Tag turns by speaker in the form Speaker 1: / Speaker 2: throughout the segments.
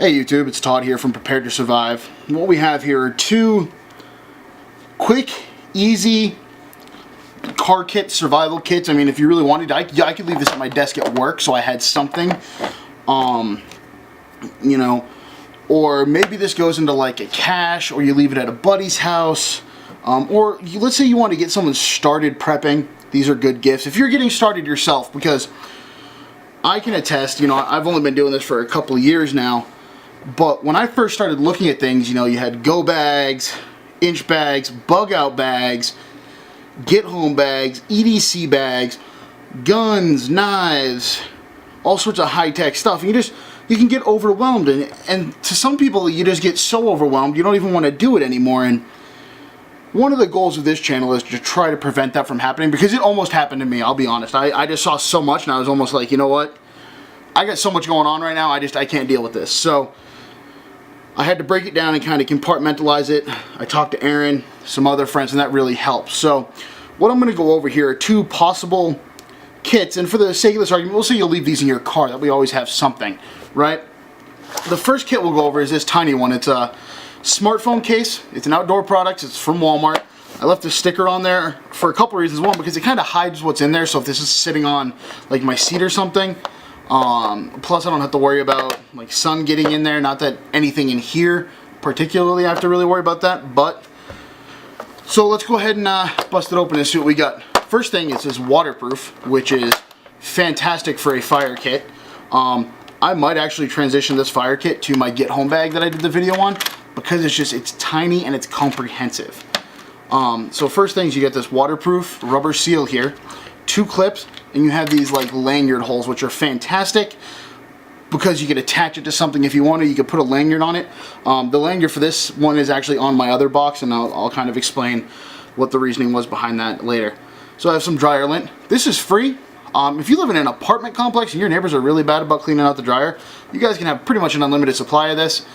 Speaker 1: Hey YouTube, it's Todd here from Prepared to Survive. What we have here are two quick, easy car kit, survival kits. I mean, if you really wanted, I could leave this at my desk at work so I had something, you know, or maybe this goes into like a cache, or you leave it at a buddy's house, or let's say you want to get someone started prepping. These are good gifts if you're getting started yourself, because I can attest, you know, I've only been doing this for a couple of years now. But when I first started looking at things, you know, you had go bags, inch bags, bug out bags, get home bags, EDC bags, guns, knives, all sorts of high-tech stuff. And you can get overwhelmed, and to some people you just get so overwhelmed you don't even want to do it anymore. And one of the goals of this channel is to try to prevent that from happening, because it almost happened to me, I'll be honest. I just saw so much and I was almost like, you know what? I got so much going on right now, I can't deal with this. So I had to break it down and kind of compartmentalize it. I talked to Aaron, some other friends, and that really helps. So what I'm going to go over here are two possible kits, and for the sake of this argument, we'll say you'll leave these in your car, that we always have something, right? The first kit we'll go over is this tiny one. It's a smartphone case. It's an outdoor product. It's from Walmart. I left a sticker on there for a couple reasons. One, because it kind of hides what's in there, so if this is sitting on like my seat or something, plus I don't have to worry about like sun getting in there. Not that anything in here particularly I have to really worry about that, but so let's go ahead and bust it open and see what we got. First thing, it says waterproof, which is fantastic for a fire kit. I might actually transition this fire kit to my get home bag that I did the video on, because it's tiny and it's comprehensive. So first things, you get this waterproof rubber seal here, 2 clips, and you have these like lanyard holes, which are fantastic because you could attach it to something if you wanted. You could put a lanyard on it. The lanyard for this one is actually on my other box, and I'll kind of explain what the reasoning was behind that later. So I have some dryer lint. This is free. If you live in an apartment complex and your neighbors are really bad about cleaning out the dryer, you guys can have pretty much an unlimited supply of this.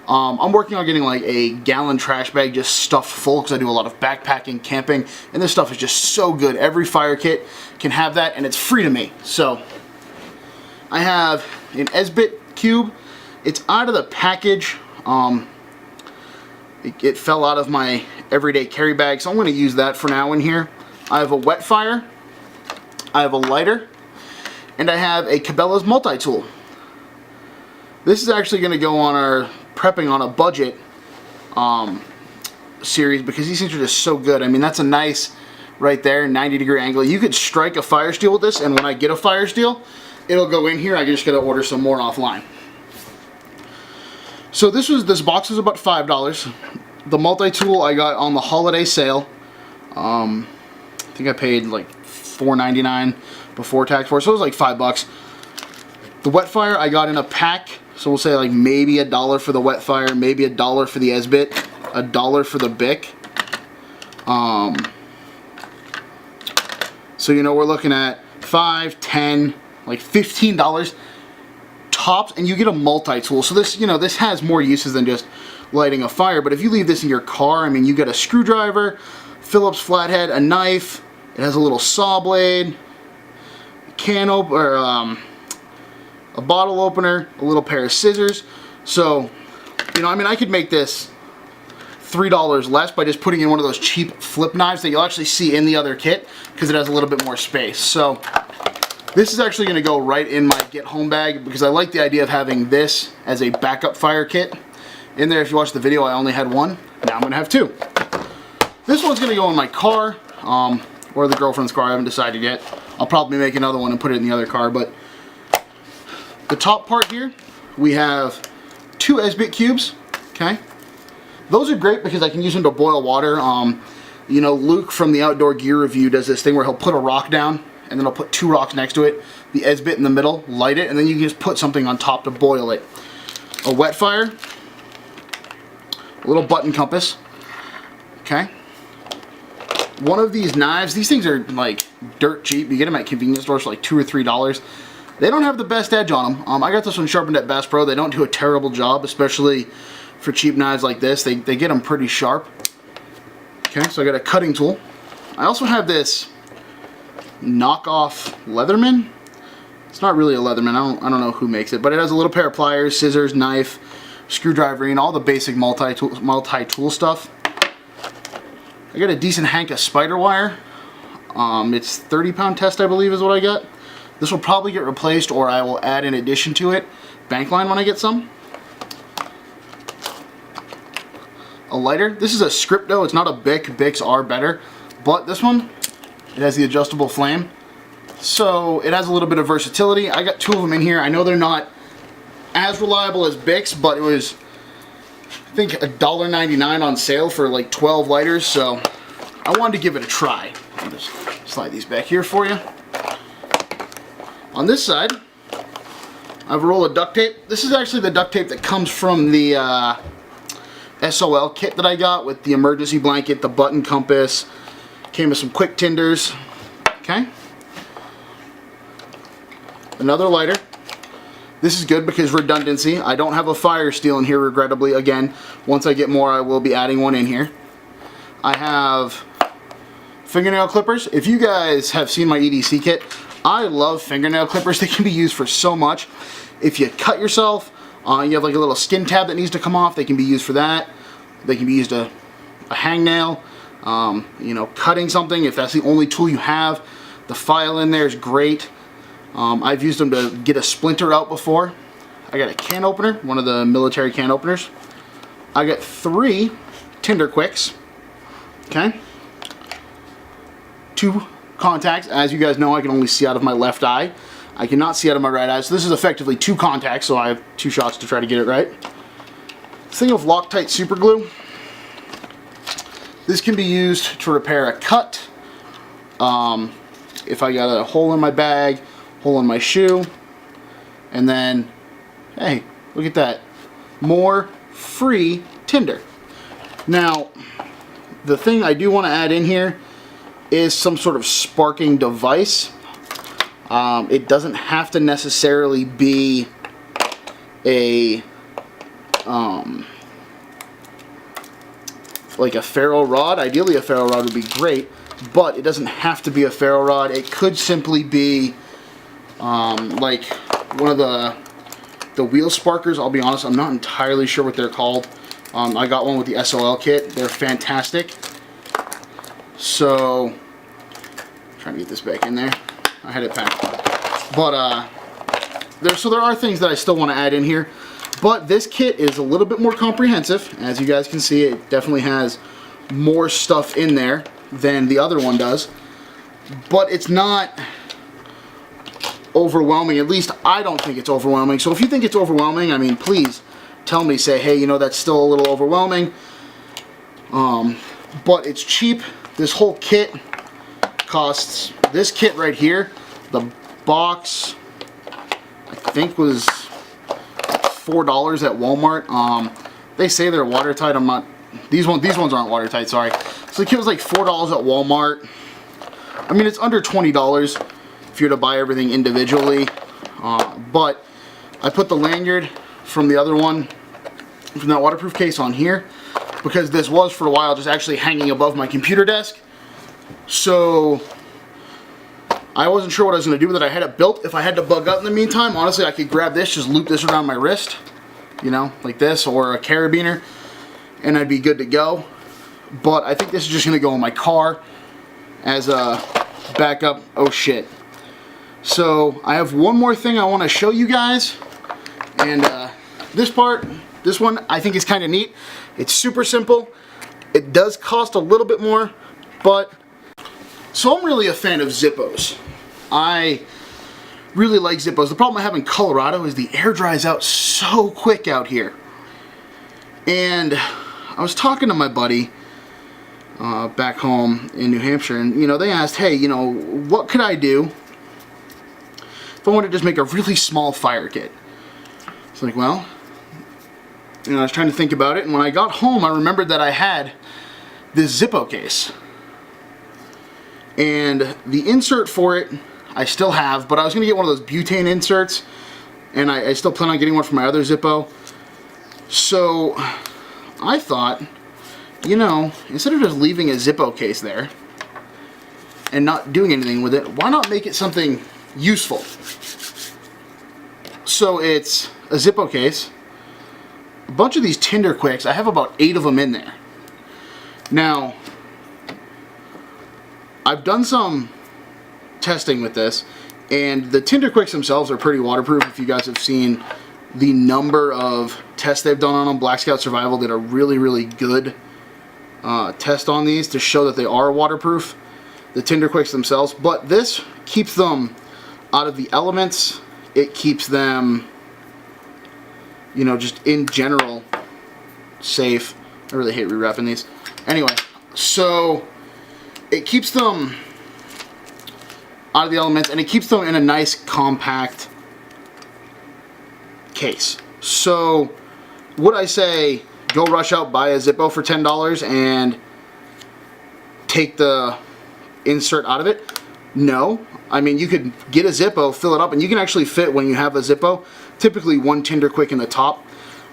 Speaker 1: I'm working on getting like a gallon trash bag just stuffed full, because I do a lot of backpacking, camping, and this stuff is just so good. Every fire kit can have that, and it's free to me. So I have an S-bit cube. It's out of the package. It fell out of my everyday carry bag, so I'm going to use that for now in here. I have a wet fire, I have a lighter, and I have a Cabela's multi-tool. This is actually going to go on our prepping on a budget series, because these things are just so good. I mean, that's a nice, right there, 90-degree angle. You could strike a fire steel with this, and when I get a fire steel, it'll go in here. I just gotta order some more offline. So this box was about $5. The multi-tool I got on the holiday sale. I think I paid like $4.99 before tax for it, so it was like $5. The wet fire I got in a pack. So we'll say like maybe $1 for the wet fire, maybe $1 for the S-bit, $1 for the Bic. So you know, we're looking at $5, $10, like $15 tops, and you get a multi-tool. So this, you know, this has more uses than just lighting a fire. But if you leave this in your car, I mean, you get a screwdriver, Phillips flathead, a knife. It has a little saw blade, a can opener, a bottle opener, a little pair of scissors. So, you know, I mean, I could make this $3 less by just putting in one of those cheap flip knives that you'll actually see in the other kit, because it has a little bit more space. So this is actually going to go right in my get home bag, because I like the idea of having this as a backup fire kit in there. If you watch the video, I only had one. Now I'm going to have 2. This one's going to go in my car, or the girlfriend's car. I haven't decided yet. I'll probably make another one and put it in the other car. But the top part here, we have 2 S-bit cubes, okay? Those are great because I can use them to boil water. You know, Luke from the Outdoor Gear Review does this thing where he'll put a rock down, and then he'll put 2 rocks next to it, the S-bit in the middle, light it, and then you can just put something on top to boil it. A wet fire, a little button compass, okay? One of these knives, these things are like dirt cheap. You get them at convenience stores for like $2 or $3. They don't have the best edge on them. I got this one sharpened at Bass Pro. They don't do a terrible job, especially for cheap knives like this. They get them pretty sharp. Okay, so I got a cutting tool. I also have this knockoff Leatherman. It's not really a Leatherman. I don't know who makes it, but it has a little pair of pliers, scissors, knife, screwdriver, and all the basic multi-tool stuff. I got a decent hank of spider wire. It's 30-pound test, I believe, is what I got. This will probably get replaced, or I will add in addition to it bank line when I get some. A lighter. This is a Scripto. It's not a Bic. Bics are better, but this one, it has the adjustable flame, so it has a little bit of versatility. I got 2 of them in here. I know they're not as reliable as Bics, but it was, I think, $1.99 on sale for like 12 lighters, so I wanted to give it a try. I'll just slide these back here for you. On this side, I have a roll of duct tape. This is actually the duct tape that comes from the SOL kit that I got, with the emergency blanket, the button compass, came with some quick tinders. Okay. Another lighter. This is good because redundancy. I don't have a fire steel in here, regrettably. Again, once I get more, I will be adding one in here. I have fingernail clippers. If you guys have seen my EDC kit, I love fingernail clippers. They can be used for so much. If you cut yourself, you have like a little skin tab that needs to come off, they can be used for that. They can be used a hangnail, you know, cutting something if that's the only tool you have. The file in there is great. I've used them to get a splinter out before. I got a can opener, one of the military can openers. I got 3 Tinder Quicks. Okay. 2 contacts. As you guys know, I can only see out of my left eye. I cannot see out of my right eye, so this is effectively 2 contacts, so I have 2 shots to try to get it right. This thing of Loctite super glue. This can be used to repair a cut. If I got a hole in my bag, hole in my shoe, and then, hey, look at that. More free tinder. Now, the thing I do want to add in here is some sort of sparking device. It doesn't have to necessarily be a like a ferro rod. Ideally a ferro rod would be great, but it doesn't have to be a ferro rod. It could simply be like one of the wheel sparkers. I'll be honest, I'm not entirely sure what they're called. I got one with the SOL kit. They're fantastic. So, trying to get this back in there. I had it packed. But there are things that I still want to add in here. But this kit is a little bit more comprehensive. As you guys can see, it definitely has more stuff in there than the other one does. But it's not overwhelming. At least I don't think it's overwhelming. So if you think it's overwhelming, I mean, please tell me. Say, hey, you know, that's still a little overwhelming. But it's cheap. This whole kit costs, this kit right here, the box, I think was $4 at Walmart. They say they're watertight. I'm not. These ones aren't watertight. Sorry. So the kit was like $4 at Walmart. I mean, it's under $20 if you're to buy everything individually. But I put the lanyard from the other one, from that waterproof case, on here because this was for a while just actually hanging above my computer desk. So I wasn't sure what I was going to do with it. I had it built. If I had to bug out in the meantime, honestly, I could grab this, just loop this around my wrist, you know, like this, or a carabiner, and I'd be good to go. But I think this is just going to go in my car as a backup. Oh shit. So I have one more thing I want to show you guys, and this one I think is kind of neat. It's super simple. It does cost a little bit more, but so I'm really a fan of Zippos. I really like Zippos. The problem I have in Colorado is the air dries out so quick out here. And I was talking to my buddy back home in New Hampshire, and you know, they asked, hey, you know, what could I do if I wanted to just make a really small fire kit? It's like, well, you know, I was trying to think about it, and when I got home, I remembered that I had this Zippo case. And the insert for it, I still have, but I was going to get one of those butane inserts, and I still plan on getting one for my other Zippo. So I thought, you know, instead of just leaving a Zippo case there and not doing anything with it, why not make it something useful? So it's a Zippo case, bunch of these Tinder Quicks. I have about 8 of them in there. Now, I've done some testing with this, and the Tinder Quicks themselves are pretty waterproof. If you guys have seen the number of tests they've done on them, Black Scout Survival did a really, really good test on these to show that they are waterproof, the Tinder Quicks themselves. But this keeps them out of the elements. It keeps them, you know, just in general safe. I really hate re-wrapping these. Anyway, so it keeps them out of the elements, and it keeps them in a nice compact case. So would I say go rush out, buy a Zippo for $10 and take the insert out of it? No. I mean, you could get a Zippo, fill it up, and you can actually fit, when you have a Zippo, typically one Tinder Quick in the top.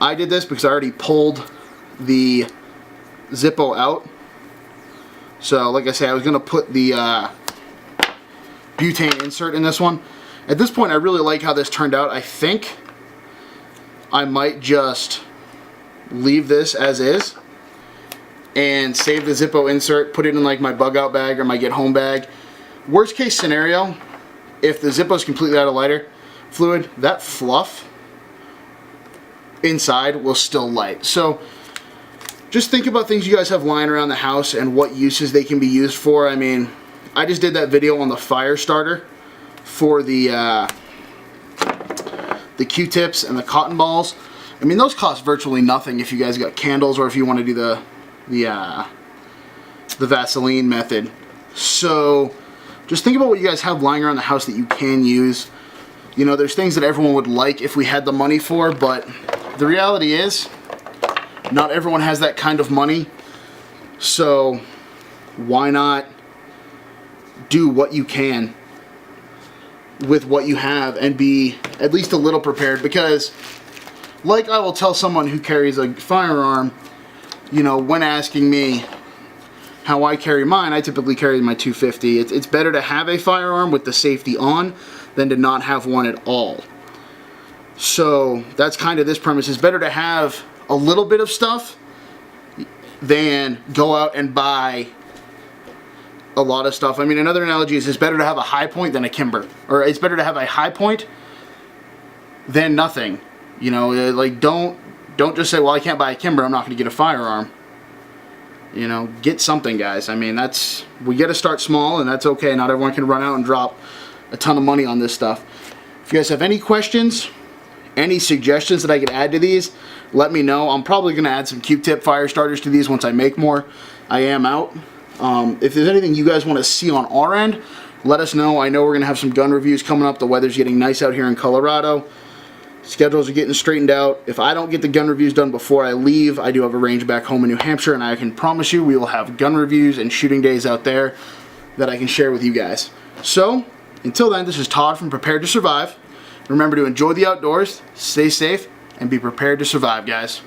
Speaker 1: I did this because I already pulled the Zippo out. So like I say, I was going to put the butane insert in this one. At this point, I really like how this turned out. I think I might just leave this as is and save the Zippo insert, put it in like my bug out bag or my get home bag. Worst case scenario, if the Zippo is completely out of lighter fluid, that fluff inside will still light. So just think about things you guys have lying around the house and what uses they can be used for. I mean, I just did that video on the fire starter for the Q-tips and the cotton balls. I mean, those cost virtually nothing if you guys got candles or if you want to do the Vaseline method. So just think about what you guys have lying around the house that you can use. You know, there's things that everyone would like if we had the money for, but the reality is not everyone has that kind of money. So why not do what you can with what you have and be at least a little prepared? Because like I will tell someone who carries a firearm, you know, when asking me how I carry mine, I typically carry my 250. It's better to have a firearm with the safety on than to not have one at all. So that's kind of this premise. It's better to have a little bit of stuff than go out and buy a lot of stuff. I mean, another analogy is it's better to have a high point than a Kimber. Or it's better to have a high point than nothing. You know, like don't just say, well, I can't buy a Kimber, I'm not going to get a firearm. You know, get something, guys. I mean, we got to start small, and that's okay. Not everyone can run out and drop a ton of money on this stuff. If you guys have any questions, any suggestions that I could add to these, let me know. I'm probably going to add some Q-tip fire starters to these once I make more. I am out. If there's anything you guys want to see on our end, let us know. I know we're going to have some gun reviews coming up. The weather's getting nice out here in Colorado. Schedules are getting straightened out. If I don't get the gun reviews done before I leave, I do have a range back home in New Hampshire, and I can promise you we will have gun reviews and shooting days out there that I can share with you guys. So, until then, this is Todd from Prepared to Survive. Remember to enjoy the outdoors, stay safe, and be prepared to survive, guys.